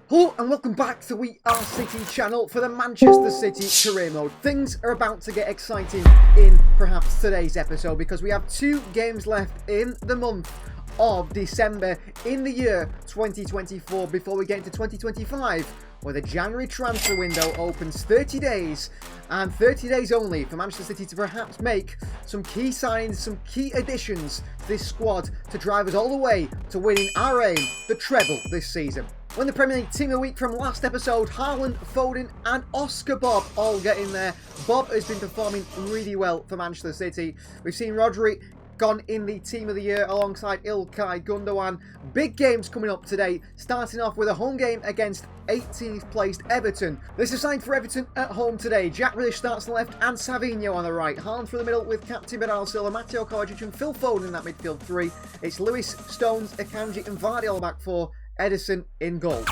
Hello and welcome back to We Are City channel for the Manchester City career mode. Things are about to get exciting in perhaps today's episode because we have 2 games left in the month of December in the year 2024 before we get into 2025, where the January transfer window opens 30 days and 30 days only for Manchester City to perhaps make some key signings, some key additions to this squad to drive us all the way to winning our aim, the treble this season. When the Premier League Team of the Week from last episode, Haaland, Foden and Oscar Bob all get in there. Bob has been performing really well for Manchester City. We've seen Rodri gone in the Team of the Year alongside Ilkay Gundogan. Big games coming up today, starting off with a home game against 18th placed Everton. This is signed for Everton at home today. Jack Grealish starts on the left and Savinho on the right. Haaland through the middle with captain Bernardo Silva, Matteo Kovacic and Phil Foden in that midfield 3. It's Lewis, Stones, Akanji and Vardy on the back 4. Edison in goal.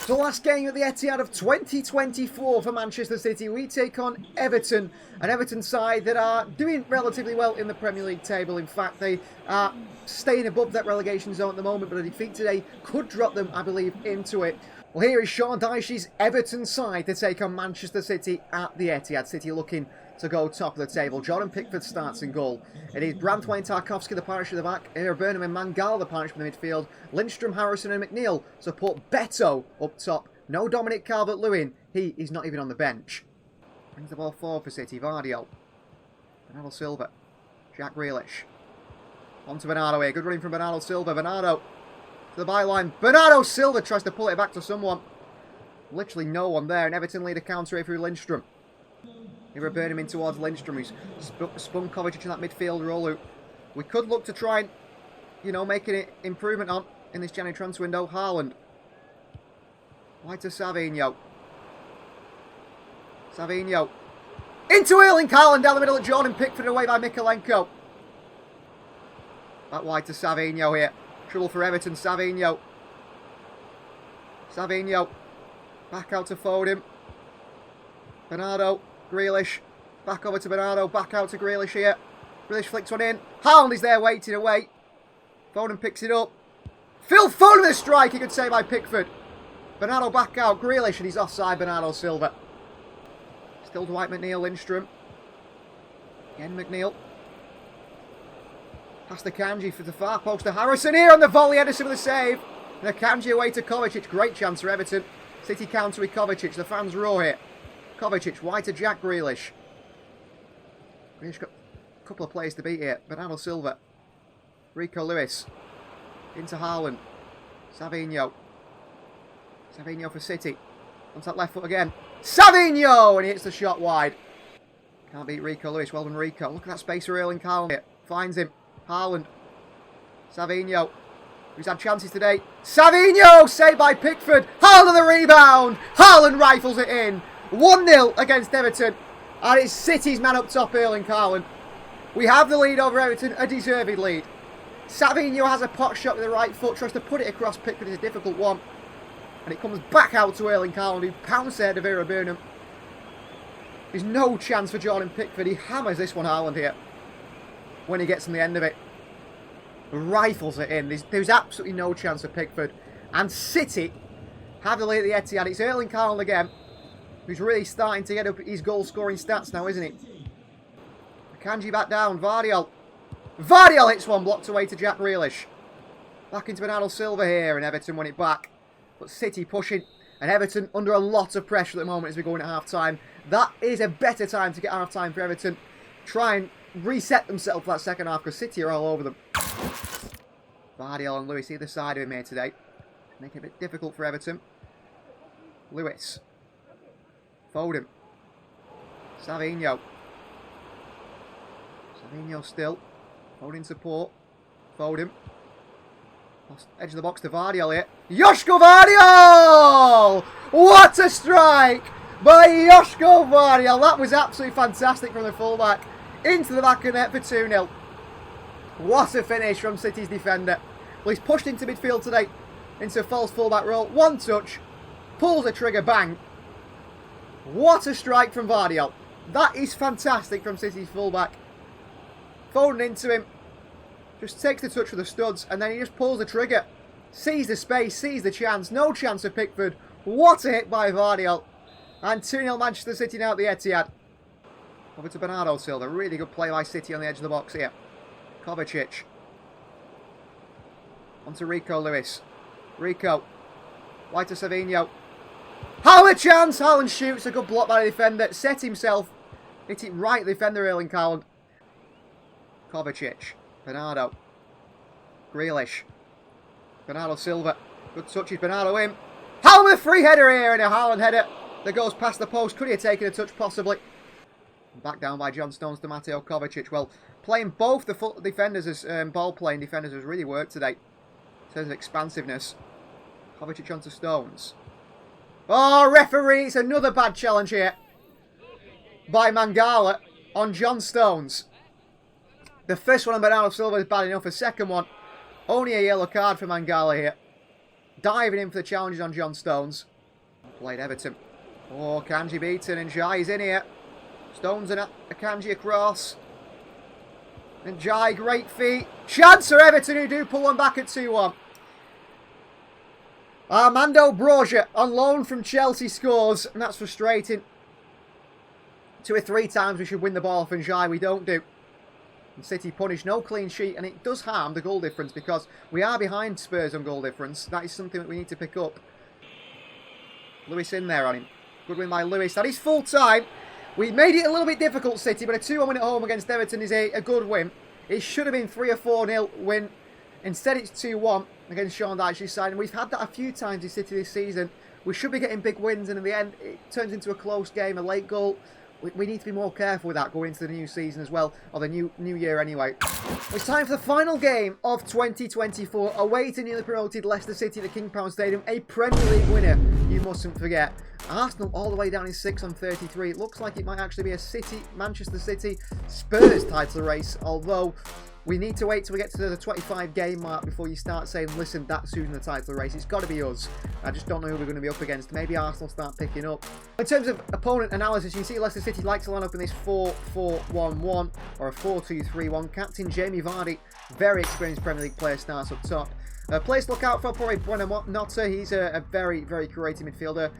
So last game at the Etihad of 2024 for Manchester City, we take on Everton, an Everton side that are doing relatively well in the Premier League table. In fact, they are staying above that relegation zone at the moment, but a defeat today could drop them, I believe, into it. Well, here is Sean Dyche's Everton side to take on Manchester City at the Etihad. City looking to go top of the table. Jordan Pickford starts in goal. It is Brantwain Tarkowski, the partnership at the back. Ira Burnham and Mangala, the partnership in the midfield. Lindstrom, Harrison and McNeil support Beto up top. No Dominic Calvert-Lewin. He is not even on the bench. Brings the ball forward for City. Vardy. Bernardo Silva. Jack Grealish. On to Bernardo here. Good running from Bernardo Silva. Bernardo to the byline. Bernardo Silva tries to pull it back to someone. Literally no one there. And Everton lead a counter here through Lindstrom. Here burn him in towards Lindstrom, who's spun Kovacic in that midfield role, who we could look to try and, making an improvement on in this January transfer window. Haaland. Wide to Savinho. Savinho. Into Erling Haaland down the middle of Jordan Pickford, away by Mikalenko. Back wide to Savinho here. Trouble for Everton, Savinho. Savinho. Back out to Foden. Bernardo. Grealish, back over to Bernardo, back out to Grealish here. Grealish flicks one in. Haaland is there waiting away. Foden picks it up. Phil Foden with a strike, he could say by Pickford. Bernardo back out, Grealish, and he's offside, Bernardo Silva. Still Dwight McNeil, Lindstrom. Again McNeil. Past the Akanji for the far post to Harrison here on the volley, Edison with a save. And Akanji away to Kovacic, great chance for Everton. City counter with Kovacic, the fans roar here. Kovacic, wide to Jack Grealish. Grealish got a couple of players to beat here. Bernardo Silva. Rico Lewis. Into Haaland. Savinho. Savinho for City. Onto that left foot again. Savinho! And he hits the shot wide. Can't beat Rico Lewis. Well done, Rico. Look at that space for Erling Haaland here. Finds him. Haaland. Savinho. Who's had chances today. Savinho! Saved by Pickford. Haaland on the rebound. Haaland rifles it in. 1-0 against Everton, and it's City's man up top, Erling Haaland. We have the lead over Everton, a deserved lead. Savinho has a pot shot with the right foot, tries to put it across Pickford, it's a difficult one. And it comes back out to Erling Haaland, who pounds ahead of Ira Burnham. There's no chance for Jordan Pickford, he hammers this one, Haaland here, when he gets on the end of it. Rifles it in, there's absolutely no chance for Pickford. And City have the lead at the Etihad, it's Erling Haaland again, who's really starting to get up his goal-scoring stats now, isn't he? Akanji back down. Vardy hits one, blocked away to Jack Grealish. Back into Bernardo Silva here, and Everton won it back. But City pushing, and Everton under a lot of pressure at the moment as we go into half-time. That is a better time to get half-time for Everton. Try and reset themselves for that second half, because City are all over them. Vardy and Lewis either side of him here today. Making it a bit difficult for Everton. Lewis. Foden. Savinho. Savinho still. Foden support. Foden. Edge of the box to Vardy here. Joško Vardy! What a strike by Joško Vardy! That was absolutely fantastic from the fullback. Into the back of the net for 2-0. What a finish from City's defender. Well, he's pushed into midfield today. Into a false fullback role. One touch. Pulls the trigger, bang. What a strike from Vardy. That is fantastic from City's fullback. Foden into him. Just takes the touch with the studs and then he just pulls the trigger. Sees the space, sees the chance. No chance of Pickford. What a hit by Vardiol. And 2-0 Manchester City now at the Etihad. Over to Bernardo Silva. Really good play by City on the edge of the box here. Kovacic. On to Rico Lewis. Rico. Wide to Savinho. How a chance! Haaland shoots. A good block by the defender. Set himself. Hit it right at the defender, Erling Haaland. Kovacic. Bernardo. Grealish. Bernardo Silva. Good touches. Bernardo in. Haaland with a free header here, and a Haaland header that goes past the post. Could he have taken a touch? Possibly. Back down by John Stones to Mateo Kovacic. Well, playing both the defenders as ball-playing defenders has really worked today. In terms of expansiveness. Kovacic onto Stones. Oh, referee! It's another bad challenge here by Mangala on John Stones. The first one on Bernardo Silva is bad enough. The second one, only a yellow card for Mangala here. Diving in for the challenges on John Stones. Played Everton. Oh, Kanji beaten, and Jai is in here. Stones and Akanji across. And Jai, great feet. Chance for Everton, who do pull one back at 2-1. Armando Broja on loan from Chelsea scores, and that's frustrating. 2 or 3 times we should win the ball off Jai, we don't do. And City punished, no clean sheet, and it does harm the goal difference because we are behind Spurs on goal difference. That is something that we need to pick up. Lewis in there on him. Good win by Lewis. That is full time. We made it a little bit difficult, City, but a 2-1 win at home against Everton is a good win. It should have been 3 or 4-0 win. Instead, it's 2-1 against Sean Dyche's side, and we've had that a few times in City this season. We should be getting big wins, and in the end, it turns into a close game, a late goal. We need to be more careful with that going into the new season as well, or the new year anyway. It's time for the final game of 2024, away to newly promoted Leicester City at the King Power Stadium, a Premier League winner, you mustn't forget. Arsenal all the way down in 6 on 33. It looks like it might actually be a Manchester City Spurs title race, although we need to wait till we get to the 25 game mark before you start saying, listen, that's who's in the title race. It's got to be us. I just don't know who we're going to be up against. Maybe Arsenal start picking up. In terms of opponent analysis, you can see Leicester City likes to line up in this 4-4-1-1 or a 4-2-3-1. Captain Jamie Vardy, very experienced Premier League player, starts up top. Players to look out for, probably Buonanotte. He's a very, very creative midfielder.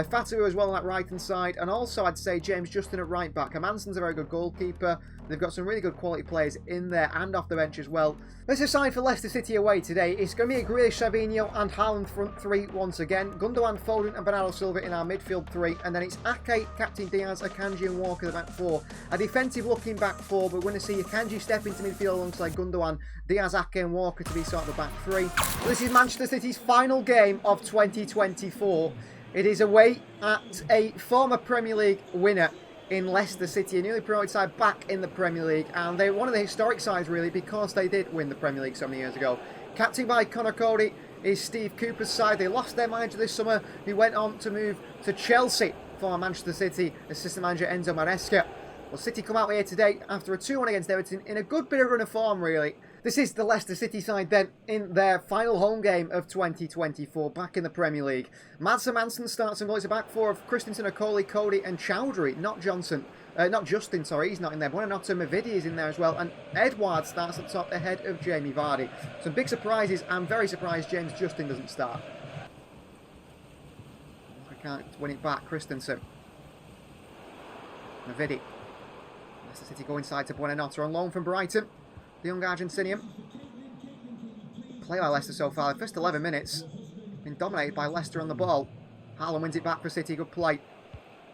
Fatu as well on that right-hand side. And also, I'd say James Justin at right-back. Hermansen's a very good goalkeeper. They've got some really good quality players in there and off the bench as well. This is side for Leicester City away today. It's going to be a Grealish, Savinho and Haaland front 3 once again. Gundogan, Foden and Bernardo Silva in our midfield 3. And then it's Ake, Captain Diaz, Akanji and Walker the back 4. A defensive looking back 4, but we're going to see Akanji step into midfield alongside Gundogan, Diaz, Ake and Walker to be sort of the back 3. So this is Manchester City's final game of 2024. It is away at a former Premier League winner in Leicester City, a newly promoted side back in the Premier League, and they're one of the historic sides really because they did win the Premier League so many years ago. Captained by Conor Cody is Steve Cooper's side. They lost their manager this summer, who went on to move to Chelsea for Manchester City, assistant manager Enzo Maresca. Well, City come out here today after a 2-1 against Everton in a good bit of run of form really. This is the Leicester City side then in their final home game of 2024 back in the Premier League. Mads Hermansen starts and goal. It's a back 4 of Christensen, Okoli, Cody and Chowdhury, not Justin, sorry, he's not in there. Buonanotte, Mavidi is in there as well, and Edouard starts at top ahead of Jamie Vardy. Some big surprises. I'm very surprised James Justin doesn't start. I can't win it back. Christensen. Mavidi. Leicester City go inside to Buonanotte on loan from Brighton. The young Argentinian. Play by Leicester so far. The first 11 minutes been dominated by Leicester on the ball. Haaland wins it back for City. Good play.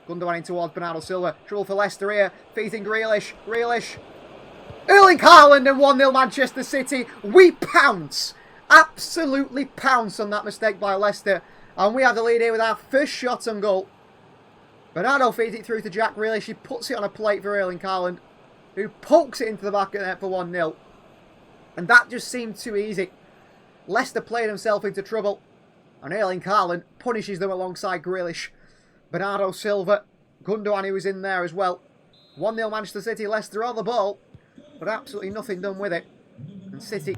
Gundogan in towards Bernardo Silva. Trouble for Leicester here. Feeding Grealish. Erling Haaland and 1-0 Manchester City. We pounce. Absolutely pounce on that mistake by Leicester. And we have the lead here with our first shot on goal. Bernardo feeds it through to Jack Grealish. He puts it on a plate for Erling Haaland, who pokes it into the back of the net for 1-0. And that just seemed too easy. Leicester played himself into trouble, and Erling Haaland punishes them alongside Grealish. Bernardo Silva, Gundogan who was in there as well. 1-0 Manchester City, Leicester on the ball, but absolutely nothing done with it. And City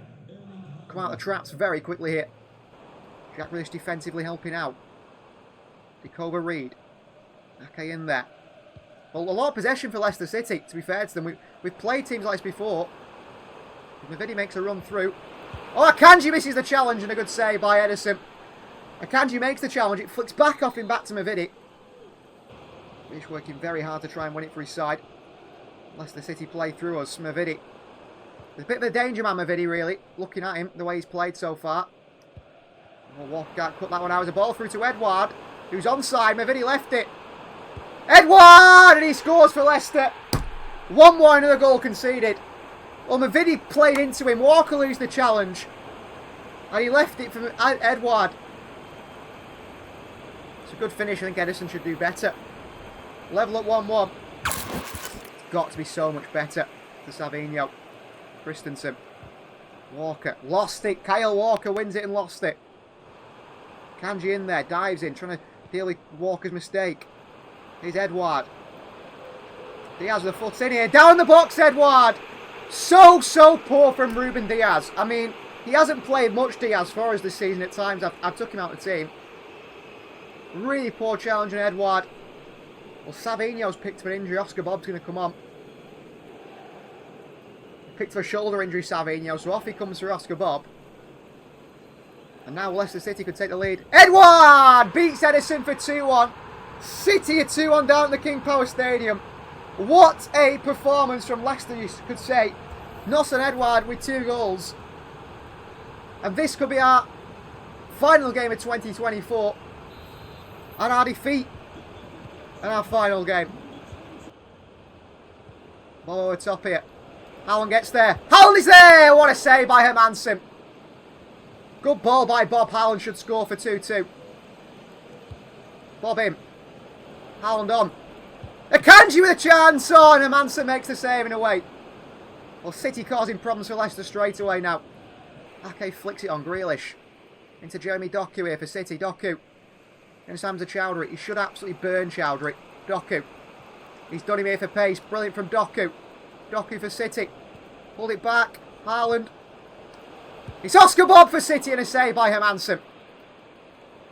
come out of the traps very quickly here. Jack Grealish defensively helping out. Jacoba Reed. Ake in there. Well, a lot of possession for Leicester City, to be fair to them. We've played teams like this before. Mavidi makes a run through. Oh, Akanji misses the challenge and a good save by Ederson. Akanji makes the challenge. It flicks back off him back to Mavidi. He's working very hard to try and win it for his side. Leicester City play through us. Mavidi. There's a bit of a danger man, Mavidi, really. Looking at him, the way he's played so far. Oh, Walker can't cut that one out. There's a ball through to Edouard, who's onside. Mavidi left it. Edouard! And he scores for Leicester. 1-1, another goal conceded. Well, Mavidi played into him. Walker loses the challenge. And he left it for Edouard. It's a good finish. I think Edison should do better. Level at 1-1. It's got to be so much better for Savinho. Christensen. Walker. Lost it. Kyle Walker wins it and lost it. Kanji in there. Dives in. Trying to deal with Walker's mistake. Here's Edouard. Diaz with a foot in here. Down the box, Edouard. So poor from Ruben Diaz. I mean, he hasn't played much, Diaz, for us this season at times. I've took him out of the team. Really poor challenge on Edouard. Well, Savinho's picked for an injury. Oscar Bob's going to come on. Picked for a shoulder injury, Savinho. So off he comes for Oscar Bob. And now Leicester City could take the lead. Edouard beats Edison for 2-1. City are 2-1 down at the King Power Stadium. What a performance from Leicester, you could say. Nosson Edouard with 2 goals. And this could be our final game of 2024. And our defeat. And our final game. Ball over the top here. Haaland gets there. Haaland is there! What a save by Hermansen. Good ball by Bob. Haaland should score for 2-2. Bob in. Haaland on. Akanji with a chance. Oh, and Hermansen makes the save in a way. Well, City causing problems for Leicester straight away now. Ake flicks it on Grealish. Into Jeremy Doku here for City. Doku. And Hamza Chowdhury. He should absolutely burn Chowdhury. Doku. He's done him here for pace. Brilliant from Doku. Doku for City. Pulled it back. Haaland. It's Oscar Bob for City and a save by Hermansen.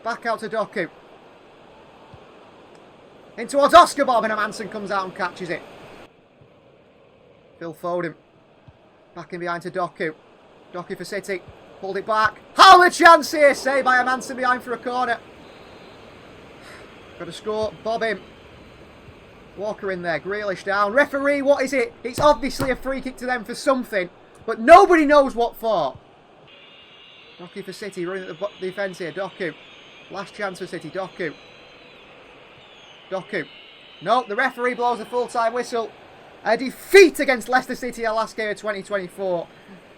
Back out to Doku. In towards Oscar Bob and Hermansen comes out and catches it. Phil Foden. Back in behind to Doku. Doku for City. Pulled it back. Haaland chance here. Save by Hermansen behind for a corner. Got to score. Bob in. Walker in there. Grealish down. Referee, what is it? It's obviously a free kick to them for something. But nobody knows what for. Doku for City. Running at the defence here. Doku. Last chance for City. Doku. Doku. No, the referee blows a full-time whistle. A defeat against Leicester City, our last game of 2024.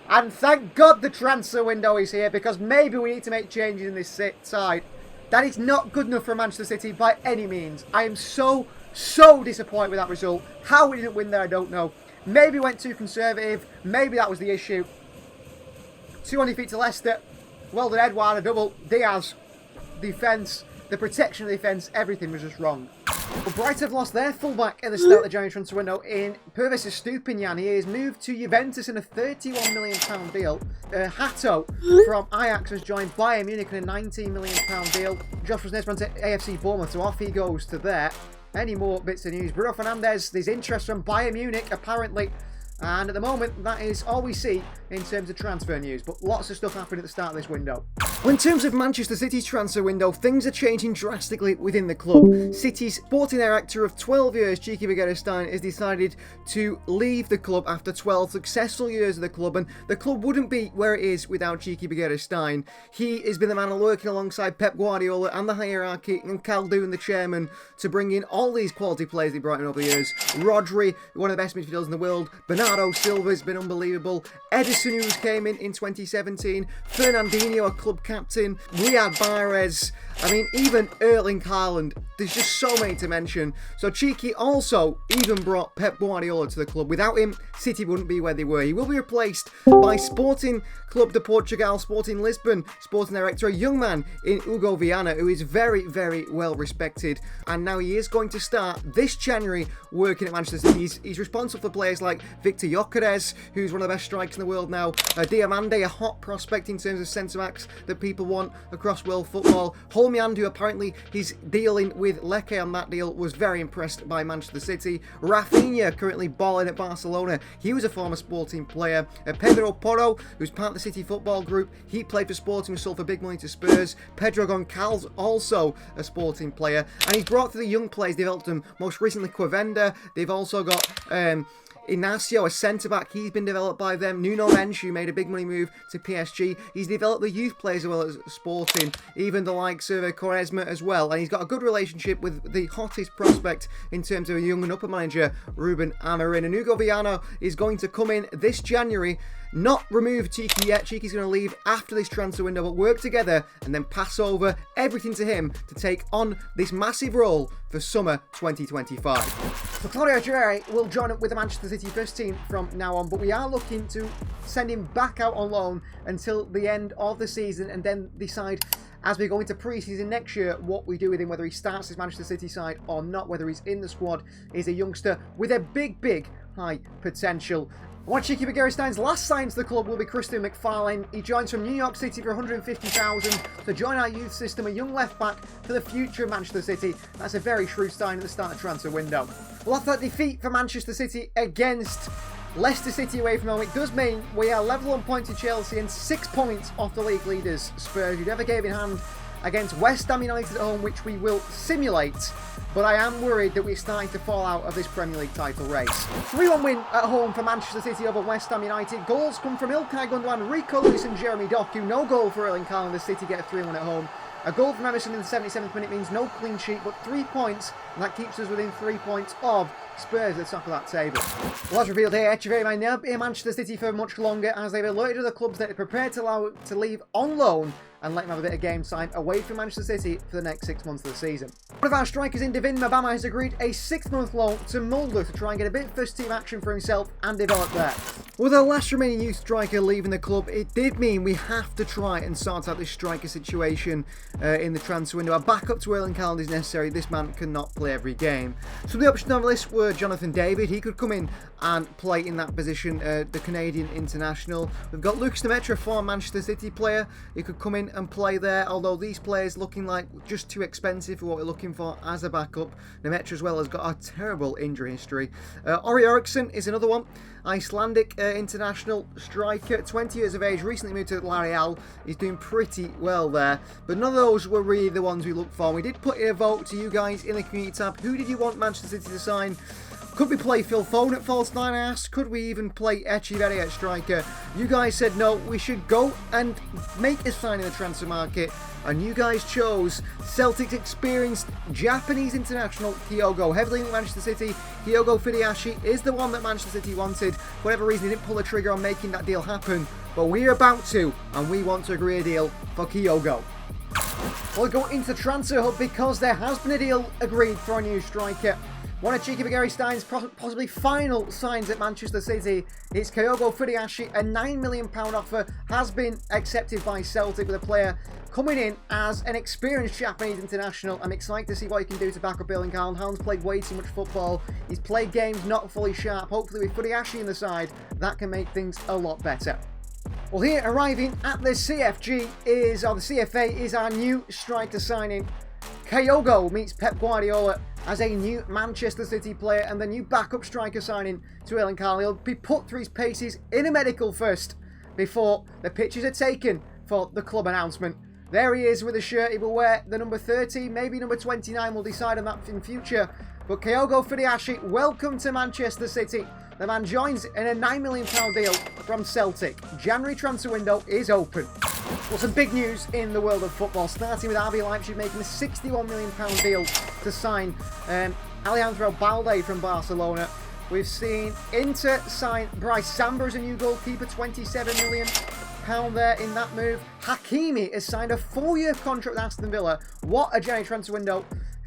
And thank God the transfer window is here, because maybe we need to make changes in this side. That is not good enough for Manchester City by any means. I am so disappointed with that result. How we didn't win there, I don't know. Maybe we went too conservative. Maybe that was the issue. 2-1 defeat to Leicester. Well done, Edouard, a double. Diaz, defence, the protection of the defence, everything was just wrong. Well, Brighton have lost their fullback at the start of the January transfer window in Pervis Stupinian. He is moved to Juventus in a £31 million deal. Hato from Ajax has joined Bayern Munich in a £19 million deal. Josh Nesman to AFC Bournemouth, so off he goes to there. Any more bits of news? Bruno Fernandes, there's interest from Bayern Munich apparently. And at the moment, that is all we see in terms of transfer news. But lots of stuff happening at the start of this window. Well, in terms of Manchester City's transfer window, things are changing drastically within the club. City's sporting director of 12 years, Chiki Begiristain, has decided to leave the club after 12 successful years of the club. And the club wouldn't be where it is without Chiki Begiristain. He has been the man working alongside Pep Guardiola and the hierarchy and Khaldoon, the chairman, to bring in all these quality players they brought in over the years. Rodri, one of the best midfielders in the world. Bernardo Silva has been unbelievable. Edison, who came in 2017. Fernandinho, a club captain. Riyad Mahrez. I mean, even Erling Haaland. There's just so many to mention. So Chiki also even brought Pep Guardiola to the club. Without him, City wouldn't be where they were. He will be replaced by Sporting Club de Portugal, Sporting Lisbon, sporting director, a young man in Hugo Viana, who is very, very well respected. And now he is going to start this January working at Manchester City. He's responsible for players like Victor Gyökeres, who's one of the best strikers in the world midfield now. Diamande, a hot prospect in terms of centre-backs that people want across world football. Holmiandu, apparently he's dealing with Lecce on that deal, was very impressed by Manchester City. Rafinha, currently balling at Barcelona. He was a former Sporting player. Pedro Porro, who's part of the City football group, he played for Sporting, was sold for big money to Spurs. Pedro Goncalves, also a Sporting player. And he's brought through the young players, developed them, most recently Quavenda. They've also got Inacio, a centre-back, he's been developed by them. Nuno Mendes, who made a big money move to PSG. He's developed the youth players as well as Sporting, even the likes of Quaresma as well. And he's got a good relationship with the hottest prospect in terms of a young and upper manager, Ruben Amorim. And Hugo Viano is going to come in this January. Not remove Cheeky yet. Cheeky's going to leave after this transfer window, but work together and then pass over everything to him to take on this massive role for summer 2025. So Claudio Gireri will join up with the Manchester City first team from now on, but we are looking to send him back out on loan until the end of the season and then decide as we go into pre-season next year what we do with him, whether he starts his Manchester City side or not, whether he's in the squad. He's a youngster with a big high potential. One Cheeky Begiristain's last sign to the club will be Christian McFarlane. He joins from New York City for $150,000 to join our youth system, a young left-back for the future of Manchester City. That's a very shrewd sign at the start of transfer window. Well, after that defeat for Manchester City against Leicester City away from home, it does mean we are level on points with Chelsea and 6 points off the league leaders, Spurs, who never gave in hand against West Ham United at home, which we will simulate. But I am worried that we're starting to fall out of this Premier League title race. 3-1 win at home for Manchester City over West Ham United. Goals come from Ilkay Gundogan, Rico Lewis and Jeremy Doku. No goal for Erling Haaland. The City get a 3-1 at home. A goal from Emerson in the 77th minute means no clean sheet, but 3 points, and that keeps us within 3 points of Spurs at the top of that table. Well, as revealed here, Echeverri may not be in Manchester City for much longer, as they've alerted other clubs that they're prepared to allow to leave on loan and let him have a bit of game time away from Manchester City for the next 6 months of the season. One of our strikers in Divin Mabama has agreed a 6-month loan to Mulder to try and get a bit of first-team action for himself and develop there. With our last remaining youth striker leaving the club, it did mean we have to try and sort out this striker situation in the transfer window. A backup to Erling Haaland is necessary. This man cannot play every game. So the options on the list were Jonathan David. He could come in and play in that position, the Canadian international. We've got Lucas Demetra, former Manchester City player. He could come in and play there, although these players looking like just too expensive for what we're looking for as a backup. Demetra as well has got a terrible injury history. Ori Eriksson is another one. Icelandic international striker, 20 years of age, recently moved to L'Oreal. He's doing pretty well there, but none of those were really the ones we looked for. We did put in a vote to you guys in the community tab. Who did you want Manchester City to sign? Could we play Phil Foden at false nine, I asked? Could we even play Echeverri at striker? You guys said no, we should go and make a sign in the transfer market. And you guys chose Celtic's experienced Japanese international Kyogo. Heavily in Manchester City, Kyogo Fudiashi is the one that Manchester City wanted. For whatever reason, they didn't pull the trigger on making that deal happen. But we're about to, and we want to agree a deal for Kyogo. We'll go into Transfer Hub because there has been a deal agreed for a new striker. One of Cheeky Begiristain's possibly final signs at Manchester City is Kyogo Fudiashi. A £9 million offer has been accepted by Celtic, with a player coming in as an experienced Japanese international. I'm excited to see what he can do to back up Erling Haaland. Haaland's played way too much football. He's played games not fully sharp. Hopefully with Fudiashi in the side, that can make things a lot better. Well, here arriving at the CFA is our new striker signing. Kyogo meets Pep Guardiola as a new Manchester City player and the new backup striker signing to Erling Haaland. He'll be put through his paces in a medical first before the pictures are taken for the club announcement. There he is with a shirt. He will wear the number 30, maybe number 29. We'll decide on that in future. But Kyogo Fudiashi, welcome to Manchester City. The man joins in a £9 million deal from Celtic. January transfer window is open. Well, some big news in the world of football, starting with RB Leipzig making a £61 million deal to sign Alejandro Balde from Barcelona. We've seen Inter sign Bryce Samba as a new goalkeeper, £27 million there in that move. Hakimi has signed a 4-year contract with Aston Villa. What a January transfer window.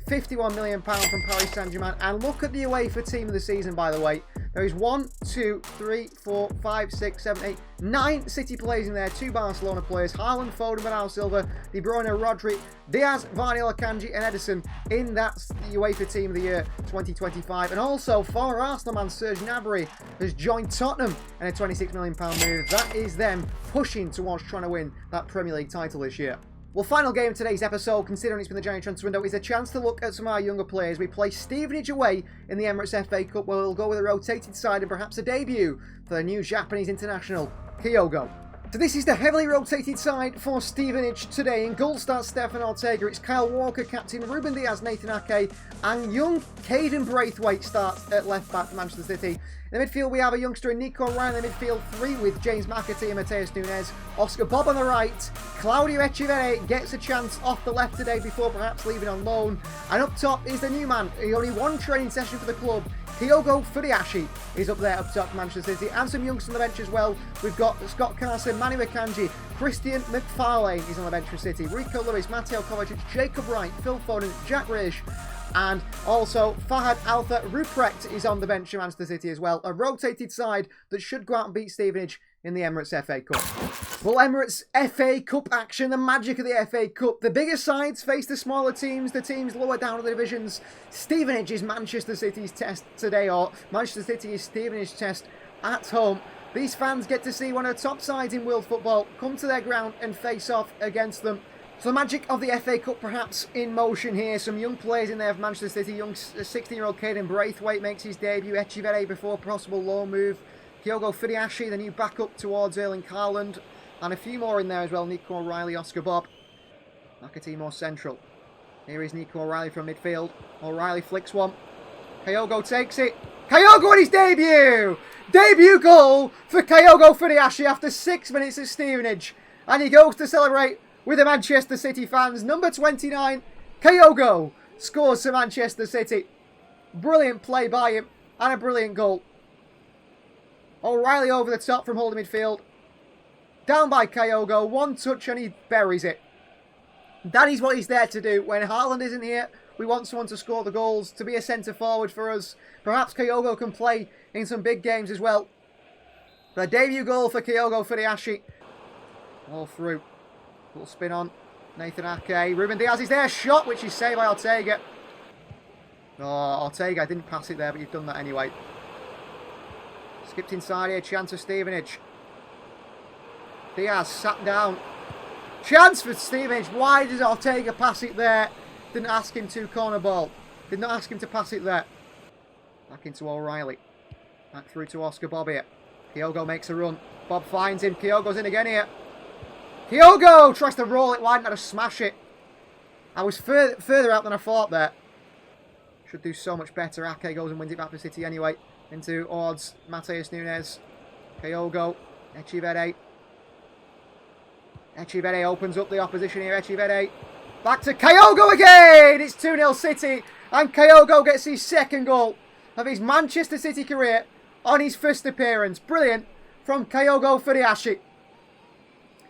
£51 million from Paris Saint-Germain. And look at the UEFA team of the season, by the way. There is 1, 2, 3, 4, 5, 6, 7, 8, 9 City players in there, 2 Barcelona players, Haaland, Foden, Bernardo Silva, De Bruyne, Rodri, Diaz, Varane, Akanji and Ederson in that UEFA Team of the Year 2025. And also, former Arsenal man Serge Gnabry has joined Tottenham in a £26 million move. That is them pushing towards trying to win that Premier League title this year. Well, final game of today's episode, considering it's been the January transfer window, is a chance to look at some of our younger players. We play Stevenage away in the Emirates FA Cup, where we'll go with a rotated side and perhaps a debut for the new Japanese international, Kyogo. So this is the heavily rotated side for Stevenage today. In goal starts Stefan Ortega, it's Kyle Walker captain, Ruben Diaz, Nathan Ake, and young Caden Braithwaite starts at left back for Manchester City. In the midfield, we have a youngster in Nico Ryan in the midfield 3 with James McAtee and Mateus Nunes. Oscar Bob on the right. Claudio Echeverri gets a chance off the left today before perhaps leaving on loan. And up top is the new man. He only one training session for the club. Kyogo Fudeashi is up there up top for Manchester City. And some youngsters on the bench as well. We've got Scott Carson, Manu Akanji, Christian McFarlane is on the bench for City. Rico Lewis, Matteo Kovacic, Jacob Wright, Phil Foden, Jack Grealish. And also Fahad Alpha Ruprecht is on the bench for Manchester City as well. A rotated side that should go out and beat Stevenage in the Emirates FA Cup. Well, Emirates FA Cup action, the magic of the FA Cup. The bigger sides face the smaller teams, the teams lower down in the divisions. Stevenage is Manchester City's test today, or Manchester City is Stevenage's test at home. These fans get to see one of the top sides in world football come to their ground and face off against them. So the magic of the FA Cup perhaps in motion here. Some young players in there for Manchester City. Young 16-year-old Caden Braithwaite makes his debut. Echeverri before possible loan move. Kyogo Fudeashi, the new backup towards Erling Haaland. And a few more in there as well. Nico O'Reilly, Oscar Bob. McAtee more central. Here is Nico O'Reilly from midfield. O'Reilly flicks one. Kyogo takes it. Kyogo on his debut! Debut goal for Kyogo Fudeashi after 6 minutes at Stevenage. And he goes to celebrate with the Manchester City fans. Number 29, Kyogo, scores for Manchester City. Brilliant play by him and a brilliant goal. O'Reilly over the top from holding midfield. Down by Kyogo, one touch and he buries it. That is what he's there to do. When Haaland isn't here, we want someone to score the goals, to be a centre forward for us. Perhaps Kyogo can play in some big games as well. The debut goal for Kyogo Fudeashi. All through. Little spin on. Nathan Ake. Ruben Diaz is there. Shot, which is saved by Ortega. Oh, Ortega didn't pass it there, but you've done that anyway. Skipped inside here. Chance for Stevenage. Diaz sat down. Chance for Stevenage. Why does Ortega pass it there? Didn't ask him to corner ball. Did not ask him to pass it there. Back into O'Reilly. Back through to Oscar Bob here. Kyogo makes a run. Bob finds him. Kyogo's in again here. Kyogo tries to roll it wide and had to smash it. I was further out than I thought there. Should do so much better. Ake goes and wins it back for City anyway. Into odds. Mateus Nunes. Kyogo. Echeverri. Echeverri opens up the opposition here. Echeverri. Back to Kyogo again. It's 2-0 City. And Kyogo gets his second goal of his Manchester City career on his first appearance. Brilliant from Kyogo Fudeashi.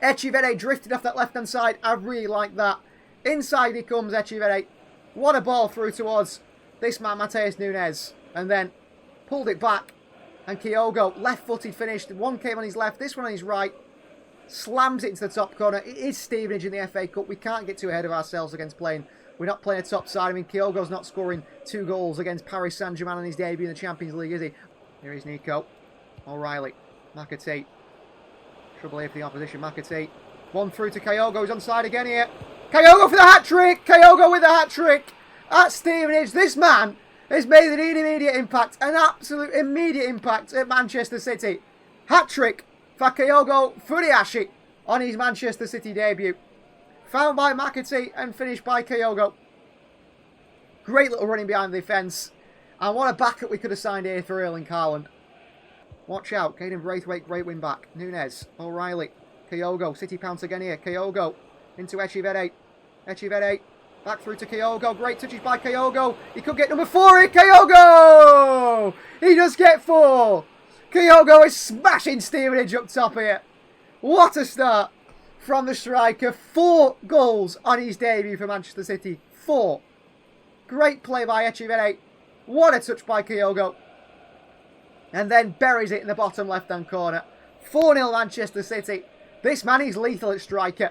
Echeverri drifted off that left-hand side. I really like that. Inside he comes, Echeverri. What a ball through towards this man, Mateus Nunes. And then pulled it back. And Kyogo, left-footed, finished. One came on his left, this one on his right. Slams it into the top corner. It is Stevenage in the FA Cup. We can't get too ahead of ourselves against playing. We're not playing a top side. I mean, Kyogo's not scoring 2 goals against Paris Saint-Germain on his debut in the Champions League, is he? Here is Nico. O'Reilly. McAtee. Trouble here for the opposition. McAtee. One through to Kyogo. He's onside again here. Kyogo for the hat-trick. Kyogo with the hat-trick at Stevenage. This man has made an immediate impact. An absolute immediate impact at Manchester City. Hat-trick for Kyogo Fudeashi on his Manchester City debut. Found by McAtee and finished by Kyogo. Great little running behind the defence. And what a backup we could have signed here for Erling Haaland. Watch out. Caden Braithwaite, great win back. Nunes, O'Reilly, Kyogo. City pounce again here. Kyogo into Echeverri. Echeverri back through to Kyogo. Great touches by Kyogo. He could get number 4 here. Kyogo! He does get 4. Kyogo is smashing Stevenage up top here. What a start from the striker. 4 goals on his debut for Manchester City. 4. Great play by Echeverri. What a touch by Kyogo. And then buries it in the bottom left-hand corner. 4-0 Manchester City. This man is lethal at striker.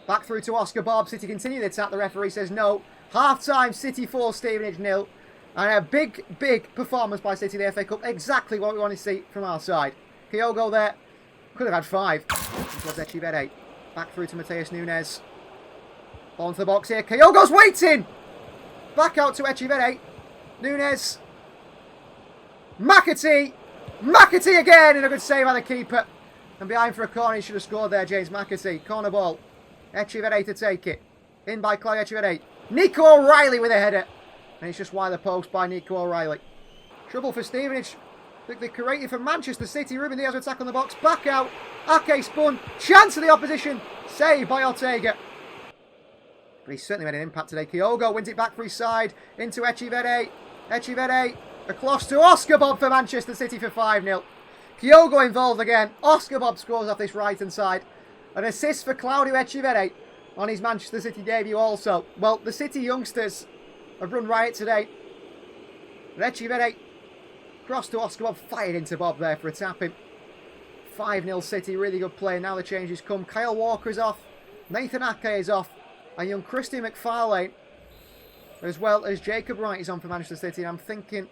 Back through to Oscar Bob. City continue the attack. The referee says no. Half-time, City 4, Stevenage 0. And a big, big performance by City in the FA Cup. Exactly what we want to see from our side. Kyogo there. Could have had 5. It was Echivere. Back through to Mateus Nunes. Ball into the box here. Kyogo's waiting! Back out to Echivere. Nunes. McAtee. McAtee again! And a good save by the keeper. And behind for a corner. He should have scored there, James McAtee. Corner ball. Echivere to take it. In by Claudio Echivere. Nico O'Reilly with a header. And it's just wide the post by Nico O'Reilly. Trouble for Stevenage. They're creative for Manchester City. Ruben Diaz attack on the box. Back out. Ake spun. Chance of the opposition. Saved by Ortega. But he's certainly made an impact today. Kyogo wins it back for his side. Into Echivere. Echivere. Across to Oscar Bob for Manchester City for 5-0. Kyogo involved again. Oscar Bob scores off this right-hand side. An assist for Claudio Echivere on his Manchester City debut also. Well, the City youngsters have run riot today. But Echivere, cross to Oscar Bob, fired into Bob there for a tap-in. 5-0 City, really good play. Now the changes come. Kyle Walker is off. Nathan Ake is off. And young Christian McFarlane, as well as Jacob Wright, is on for Manchester City. And I'm thinking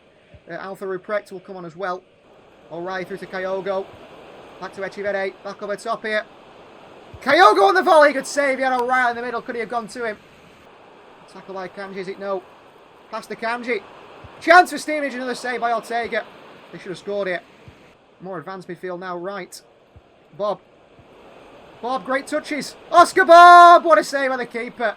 Alpha Ruprecht will come on as well. O'Reilly through to Kyogo. Back to Echivere. Back over top here. Kyogo on the volley. Good save. He had O'Reilly in the middle. Could he have gone to him? Tackle by Kanji. Is it? No. Pass to Kanji. Chance for Stevenage. Another save by Ortega. They should have scored here. More advanced midfield now. Right. Bob. Bob, great touches. Oscar Bob! What a save by the keeper.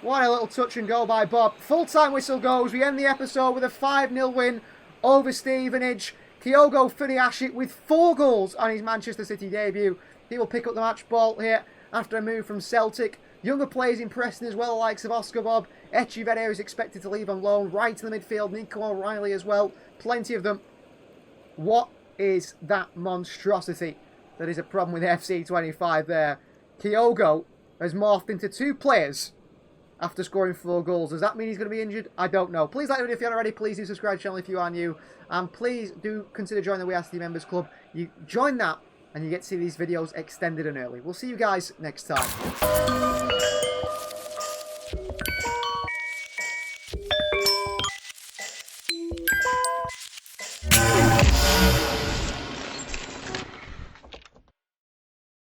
What a little touch and go by Bob. Full-time whistle goes. We end the episode with a 5-0 win over Stevenage. Kyogo Fudiashi with 4 goals on his Manchester City debut. He will pick up the match ball here after a move from Celtic. Younger players impressing as well, the likes of Oscar Bob. Echivere is expected to leave on loan. Right in the midfield, Nico O'Reilly as well. Plenty of them. What is that monstrosity that is a problem with FC25 there? Kyogo has morphed into 2 players after scoring 4 goals. Does that mean he's going to be injured? I don't know. Please like the video if you haven't already. Please do subscribe to the channel if you are new. And please do consider joining the We Are City Members Club. You join that and you get to see these videos extended and early. We'll see you guys next time.